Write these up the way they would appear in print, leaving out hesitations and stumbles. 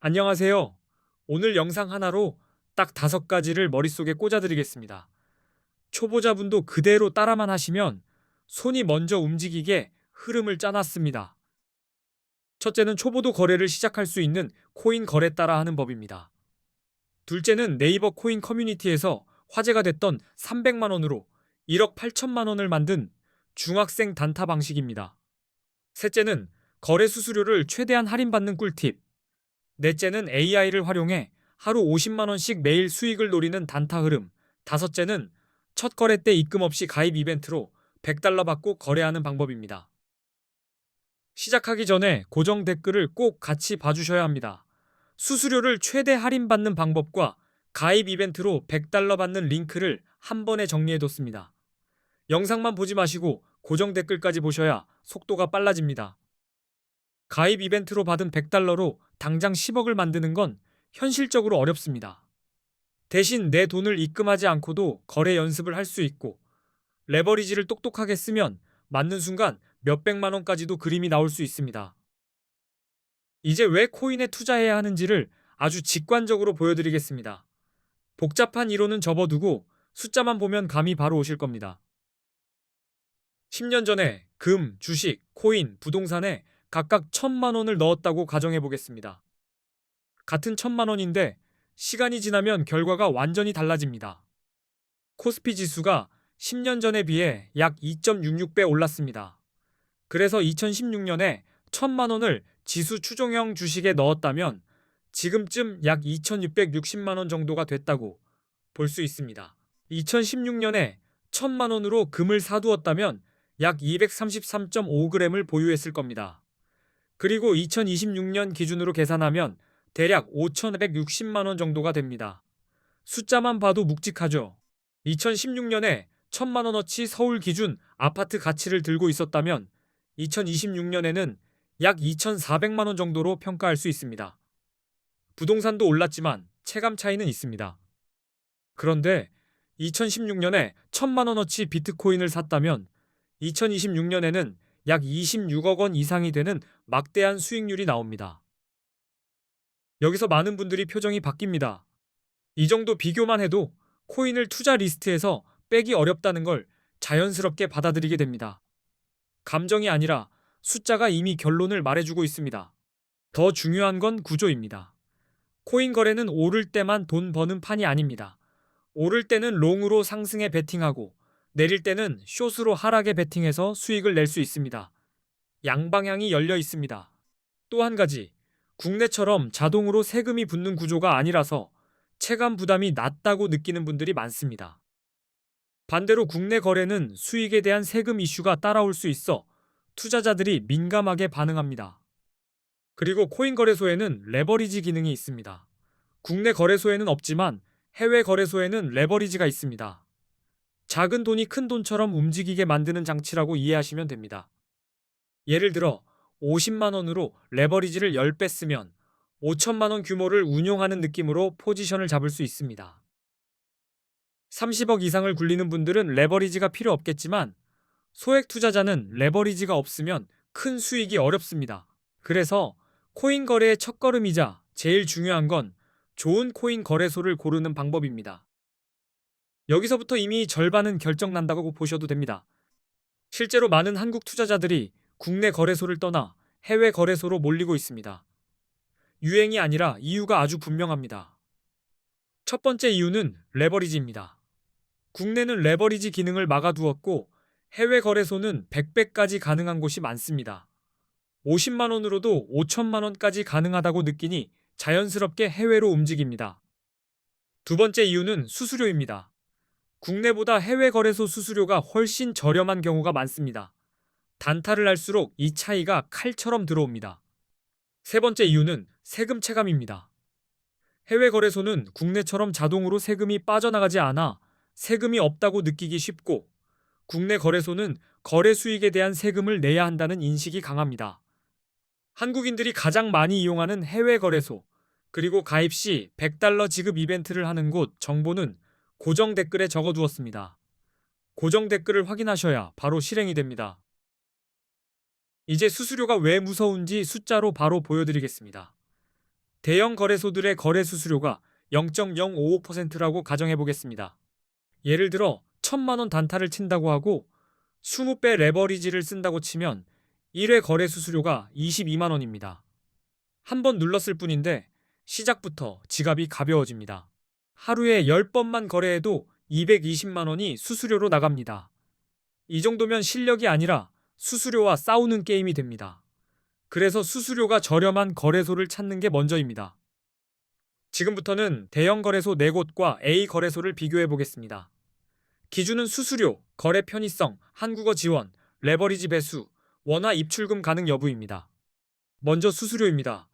안녕하세요. 오늘 영상 하나로 딱 5가지를 머릿속에 꽂아드리겠습니다. 초보자분도 그대로 따라만 하시면 손이 먼저 움직이게 흐름을 짜놨습니다. 첫째는 초보도 거래를 시작할 수 있는 코인 거래 따라 하는 법입니다. 둘째는 네이버 코인 커뮤니티에서 화제가 됐던 300만 원으로 1억 8천만 원을 만든 중학생 단타 방식입니다. 셋째는 거래 수수료를 최대한 할인받는 꿀팁. 넷째는 AI를 활용해 하루 50만 원씩 매일 수익을 노리는 단타 흐름. 다섯째는 첫 거래 때 입금 없이 가입 이벤트로 100달러 받고 거래하는 방법입니다. 시작하기 전에 고정 댓글을 꼭 같이 봐주셔야 합니다. 수수료를 최대 할인받는 방법과 가입 이벤트로 100달러 받는 링크를 한 번에 정리해뒀습니다. 영상만 보지 마시고 고정 댓글까지 보셔야 속도가 빨라집니다. 가입 이벤트로 받은 100달러로 당장 10억을 만드는 건 현실적으로 어렵습니다. 대신 내 돈을 입금하지 않고도 거래 연습을 할 수 있고, 레버리지를 똑똑하게 쓰면 맞는 순간 몇백만 원까지도 그림이 나올 수 있습니다. 이제 왜 코인에 투자해야 하는지를 아주 직관적으로 보여드리겠습니다. 복잡한 이론은 접어두고 숫자만 보면 감이 바로 오실 겁니다. 10년 전에 금, 주식, 코인, 부동산에 각각 1000만 원을 넣었다고 가정해 보겠습니다. 같은 1000만 원인데 시간이 지나면 결과가 완전히 달라집니다. 코스피 지수가 10년 전에 비해 약 2.66배 올랐습니다. 그래서 2016년에 1000만 원을 지수 추종형 주식에 넣었다면 지금쯤 약 2660만 원 정도가 됐다고 볼 수 있습니다. 2016년에 1000만 원으로 금을 사두었다면 약 233.5g을 보유했을 겁니다. 그리고 2026년 기준으로 계산하면 대략 5,160만 원 정도가 됩니다. 숫자만 봐도 묵직하죠. 2016년에 1000만 원어치 서울 기준 아파트 가치를 들고 있었다면 2026년에는 약 2,400만 원 정도로 평가할 수 있습니다. 부동산도 올랐지만 체감 차이는 있습니다. 그런데 2016년에 1000만 원어치 비트코인을 샀다면 2026년에는 약 26억 원 이상이 되는 막대한 수익률이 나옵니다. 여기서 많은 분들이 표정이 바뀝니다. 이 정도 비교만 해도 코인을 투자 리스트에서 빼기 어렵다는 걸 자연스럽게 받아들이게 됩니다. 감정이 아니라 숫자가 이미 결론을 말해주고 있습니다. 더 중요한 건 구조입니다. 코인 거래는 오를 때만 돈 버는 판이 아닙니다. 오를 때는 롱으로 상승에 베팅하고 내릴 때는 숏으로 하락에 베팅해서 수익을 낼 수 있습니다. 양방향이 열려 있습니다. 또 한 가지, 국내처럼 자동으로 세금이 붙는 구조가 아니라서 체감 부담이 낮다고 느끼는 분들이 많습니다. 반대로 국내 거래는 수익에 대한 세금 이슈가 따라올 수 있어 투자자들이 민감하게 반응합니다. 그리고 코인 거래소에는 레버리지 기능이 있습니다. 국내 거래소에는 없지만 해외 거래소에는 레버리지가 있습니다. 작은 돈이 큰 돈처럼 움직이게 만드는 장치라고 이해하시면 됩니다. 예를 들어 50만 원으로 레버리지를 10배 쓰면 5천만 원 규모를 운용하는 느낌으로 포지션을 잡을 수 있습니다. 30억 이상을 굴리는 분들은 레버리지가 필요 없겠지만 소액 투자자는 레버리지가 없으면 큰 수익이 어렵습니다. 그래서 코인 거래의 첫걸음이자 제일 중요한 건 좋은 코인 거래소를 고르는 방법입니다. 여기서부터 이미 절반은 결정난다고 보셔도 됩니다. 실제로 많은 한국 투자자들이 국내 거래소를 떠나 해외 거래소로 몰리고 있습니다. 유행이 아니라 이유가 아주 분명합니다. 첫 번째 이유는 레버리지입니다. 국내는 레버리지 기능을 막아두었고 해외 거래소는 100배까지 가능한 곳이 많습니다. 50만 원으로도 5천만 원까지 가능하다고 느끼니 자연스럽게 해외로 움직입니다. 두 번째 이유는 수수료입니다. 국내보다 해외 거래소 수수료가 훨씬 저렴한 경우가 많습니다. 단타를 할수록 이 차이가 칼처럼 들어옵니다. 세 번째 이유는 세금 체감입니다. 해외 거래소는 국내처럼 자동으로 세금이 빠져나가지 않아 세금이 없다고 느끼기 쉽고 국내 거래소는 거래 수익에 대한 세금을 내야 한다는 인식이 강합니다. 한국인들이 가장 많이 이용하는 해외 거래소, 그리고 가입 시 100달러 지급 이벤트를 하는 곳 정보는 고정 댓글에 적어두었습니다. 고정 댓글을 확인하셔야 바로 실행이 됩니다. 이제 수수료가 왜 무서운지 숫자로 바로 보여드리겠습니다. 대형 거래소들의 거래 수수료가 0.055%라고 가정해 보겠습니다. 예를 들어 1,000만 원 단타를 친다고 하고 20배 레버리지를 쓴다고 치면 1회 거래 수수료가 22만 원입니다. 한 번 눌렀을 뿐인데 시작부터 지갑이 가벼워집니다. 하루에 10번만 거래해도 220만 원이 수수료로 나갑니다. 이 정도면 실력이 아니라 수수료와 싸우는 게임이 됩니다. 그래서 수수료가 저렴한 거래소를 찾는 게 먼저입니다. 지금부터는 대형 거래소 4곳과 A 거래소를 비교해 보겠습니다. 기준은 수수료, 거래 편의성, 한국어 지원, 레버리지 배수, 원화 입출금 가능 여부입니다. 먼저 수수료입니다.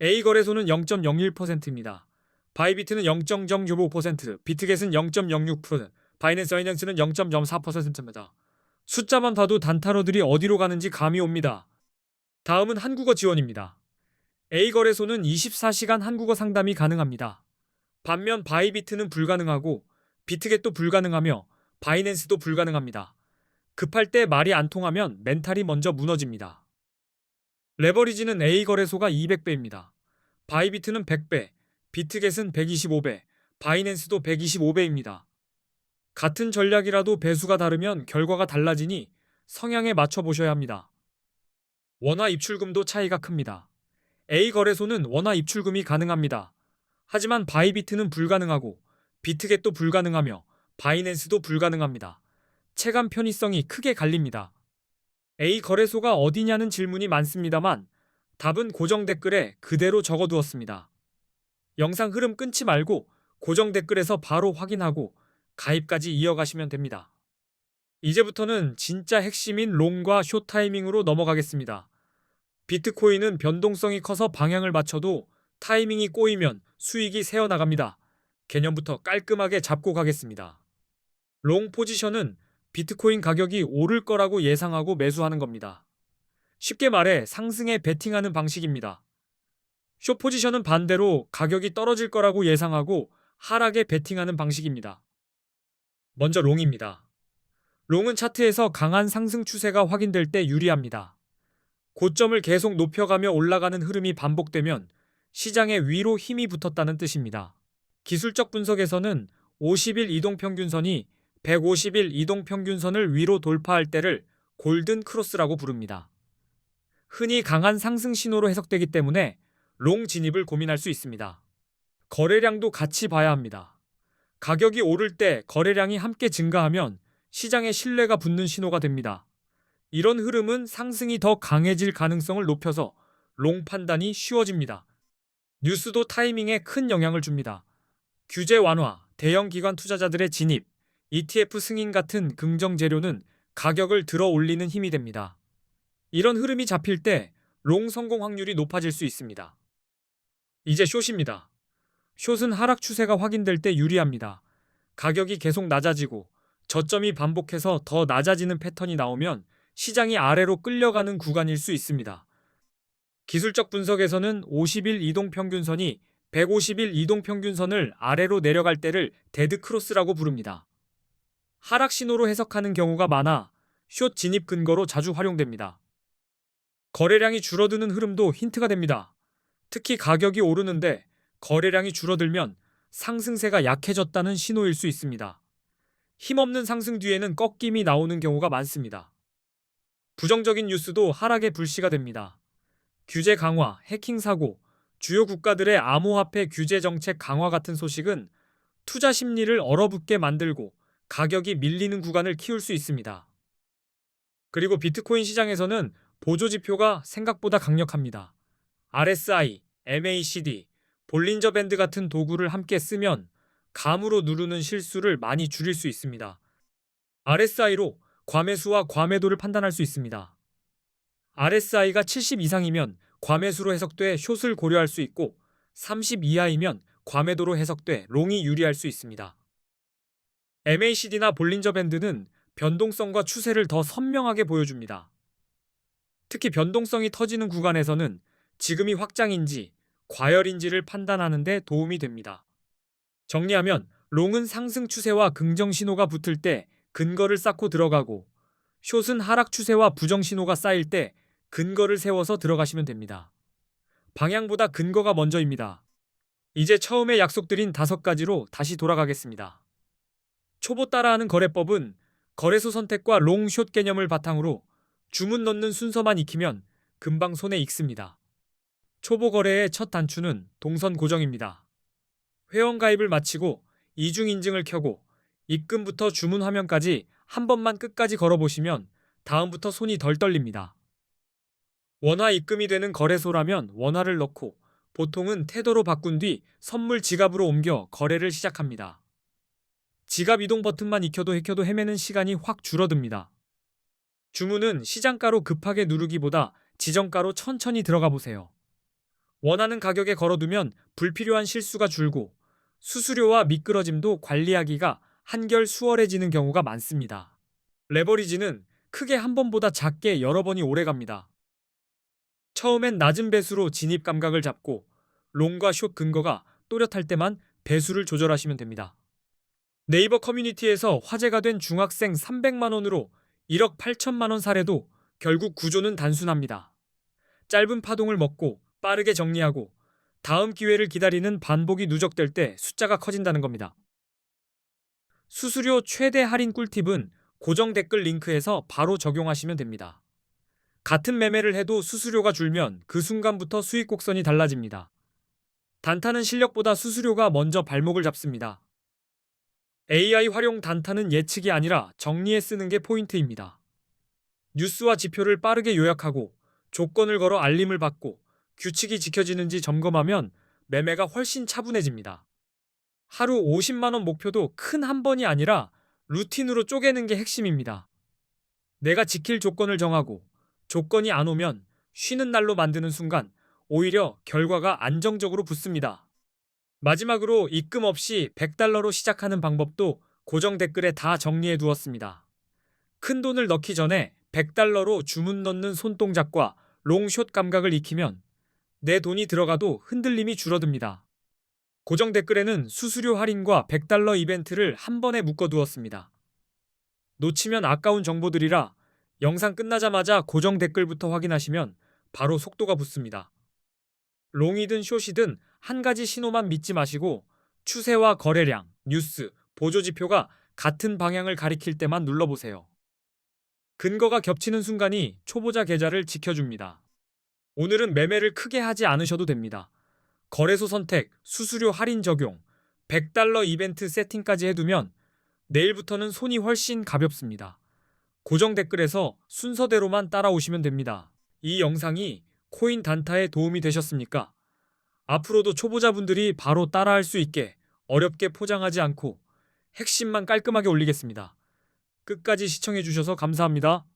A 거래소는 0.01%입니다. 바이비트는 0.005%, 비트겟은 0.06%, 바이낸스 어이넌스는 0.04%입니다. 숫자만 봐도 단타로들이 어디로 가는지 감이 옵니다. 다음은 한국어 지원입니다. A 거래소는 24시간 한국어 상담이 가능합니다. 반면 바이비트는 불가능하고 비트겟도 불가능하며 바이낸스도 불가능합니다. 급할 때 말이 안 통하면 멘탈이 먼저 무너집니다. 레버리지는 A 거래소가 200배입니다. 바이비트는 100배, 비트겟은 125배, 바이낸스도 125배입니다. 같은 전략이라도 배수가 다르면 결과가 달라지니 성향에 맞춰 보셔야 합니다. 원화 입출금도 차이가 큽니다. A 거래소는 원화 입출금이 가능합니다. 하지만 바이비트는 불가능하고 비트겟도 불가능하며 바이낸스도 불가능합니다. 체감 편의성이 크게 갈립니다. A 거래소가 어디냐는 질문이 많습니다만 답은 고정 댓글에 그대로 적어두었습니다. 영상 흐름 끊지 말고 고정 댓글에서 바로 확인하고 가입까지 이어가시면 됩니다. 이제부터는 진짜 핵심인 롱과 숏 타이밍으로 넘어가겠습니다. 비트코인은 변동성이 커서 방향을 맞춰도 타이밍이 꼬이면 수익이 새어나갑니다. 개념부터 깔끔하게 잡고 가겠습니다. 롱 포지션은 비트코인 가격이 오를 거라고 예상하고 매수하는 겁니다. 쉽게 말해 상승에 베팅하는 방식입니다. 숏 포지션은 반대로 가격이 떨어질 거라고 예상하고 하락에 베팅하는 방식입니다. 먼저 롱입니다. 롱은 차트에서 강한 상승 추세가 확인될 때 유리합니다. 고점을 계속 높여가며 올라가는 흐름이 반복되면 시장에 위로 힘이 붙었다는 뜻입니다. 기술적 분석에서는 50일 이동평균선이 150일 이동평균선을 위로 돌파할 때를 골든 크로스라고 부릅니다. 흔히 강한 상승 신호로 해석되기 때문에 롱 진입을 고민할 수 있습니다. 거래량도 같이 봐야 합니다. 가격이 오를 때 거래량이 함께 증가하면 시장에 신뢰가 붙는 신호가 됩니다. 이런 흐름은 상승이 더 강해질 가능성을 높여서 롱 판단이 쉬워집니다. 뉴스도 타이밍에 큰 영향을 줍니다. 규제 완화, 대형 기관 투자자들의 진입, ETF 승인 같은 긍정 재료는 가격을 들어 올리는 힘이 됩니다. 이런 흐름이 잡힐 때 롱 성공 확률이 높아질 수 있습니다. 이제 숏입니다. 숏은 하락 추세가 확인될 때 유리합니다. 가격이 계속 낮아지고 저점이 반복해서 더 낮아지는 패턴이 나오면 시장이 아래로 끌려가는 구간일 수 있습니다. 기술적 분석에서는 50일 이동평균선이 150일 이동평균선을 아래로 내려갈 때를 데드크로스라고 부릅니다. 하락 신호로 해석하는 경우가 많아 숏 진입 근거로 자주 활용됩니다. 거래량이 줄어드는 흐름도 힌트가 됩니다. 특히 가격이 오르는데 거래량이 줄어들면 상승세가 약해졌다는 신호일 수 있습니다. 힘없는 상승 뒤에는 꺾임이 나오는 경우가 많습니다. 부정적인 뉴스도 하락의 불씨가 됩니다. 규제 강화, 해킹 사고, 주요 국가들의 암호화폐 규제 정책 강화 같은 소식은 투자 심리를 얼어붙게 만들고 가격이 밀리는 구간을 키울 수 있습니다. 그리고 비트코인 시장에서는 보조 지표가 생각보다 강력합니다. RSI, MACD, 볼린저 밴드 같은 도구를 함께 쓰면 감으로 누르는 실수를 많이 줄일 수 있습니다. RSI로 과매수와 과매도를 판단할 수 있습니다. RSI가 70 이상이면 과매수로 해석돼 숏을 고려할 수 있고 30 이하이면 과매도로 해석돼 롱이 유리할 수 있습니다. MACD나 볼린저 밴드는 변동성과 추세를 더 선명하게 보여줍니다. 특히 변동성이 터지는 구간에서는 지금이 확장인지 과열인지를 판단하는 데 도움이 됩니다. 정리하면 롱은 상승 추세와 긍정 신호가 붙을 때 근거를 쌓고 들어가고 숏은 하락 추세와 부정 신호가 쌓일 때 근거를 세워서 들어가시면 됩니다. 방향보다 근거가 먼저입니다. 이제 처음에 약속드린 5가지로 다시 돌아가겠습니다. 초보 따라하는 거래법은 거래소 선택과 롱숏 개념을 바탕으로 주문 넣는 순서만 익히면 금방 손에 익습니다. 초보 거래의 첫 단추는 동선 고정입니다. 회원 가입을 마치고 이중 인증을 켜고 입금부터 주문 화면까지 한 번만 끝까지 걸어보시면 다음부터 손이 덜 떨립니다. 원화 입금이 되는 거래소라면 원화를 넣고 보통은 테더로 바꾼 뒤 선물 지갑으로 옮겨 거래를 시작합니다. 지갑 이동 버튼만 익혀도 헤매는 시간이 확 줄어듭니다. 주문은 시장가로 급하게 누르기보다 지정가로 천천히 들어가 보세요. 원하는 가격에 걸어두면 불필요한 실수가 줄고 수수료와 미끄러짐도 관리하기가 한결 수월해지는 경우가 많습니다. 레버리지는 크게 한 번보다 작게 여러 번이 오래갑니다. 처음엔 낮은 배수로 진입 감각을 잡고 롱과 숏 근거가 또렷할 때만 배수를 조절하시면 됩니다. 네이버 커뮤니티에서 화제가 된 중학생 300만 원으로 1억 8천만 원 사례도 결국 구조는 단순합니다. 짧은 파동을 먹고 빠르게 정리하고 다음 기회를 기다리는 반복이 누적될 때 숫자가 커진다는 겁니다. 수수료 최대 할인 꿀팁은 고정 댓글 링크에서 바로 적용하시면 됩니다. 같은 매매를 해도 수수료가 줄면 그 순간부터 수익 곡선이 달라집니다. 단타는 실력보다 수수료가 먼저 발목을 잡습니다. AI 활용 단타는 예측이 아니라 정리해 쓰는 게 포인트입니다. 뉴스와 지표를 빠르게 요약하고 조건을 걸어 알림을 받고 규칙이 지켜지는지 점검하면 매매가 훨씬 차분해집니다. 하루 50만 원 목표도 큰 한 번이 아니라 루틴으로 쪼개는 게 핵심입니다. 내가 지킬 조건을 정하고 조건이 안 오면 쉬는 날로 만드는 순간 오히려 결과가 안정적으로 붙습니다. 마지막으로 입금 없이 100달러로 시작하는 방법도 고정 댓글에 다 정리해 두었습니다. 큰 돈을 넣기 전에 100달러로 주문 넣는 손동작과 롱숏 감각을 익히면 내 돈이 들어가도 흔들림이 줄어듭니다. 고정 댓글에는 수수료 할인과 100달러 이벤트를 한 번에 묶어 두었습니다. 놓치면 아까운 정보들이라 영상 끝나자마자 고정 댓글부터 확인하시면 바로 속도가 붙습니다. 롱이든 숏이든 한 가지 신호만 믿지 마시고 추세와 거래량, 뉴스, 보조 지표가 같은 방향을 가리킬 때만 눌러보세요. 근거가 겹치는 순간이 초보자 계좌를 지켜줍니다. 오늘은 매매를 크게 하지 않으셔도 됩니다. 거래소 선택, 수수료 할인 적용, 100달러 이벤트 세팅까지 해두면 내일부터는 손이 훨씬 가볍습니다. 고정 댓글에서 순서대로만 따라오시면 됩니다. 이 영상이 코인 단타에 도움이 되셨습니까? 앞으로도 초보자분들이 바로 따라할 수 있게 어렵게 포장하지 않고 핵심만 깔끔하게 올리겠습니다. 끝까지 시청해주셔서 감사합니다.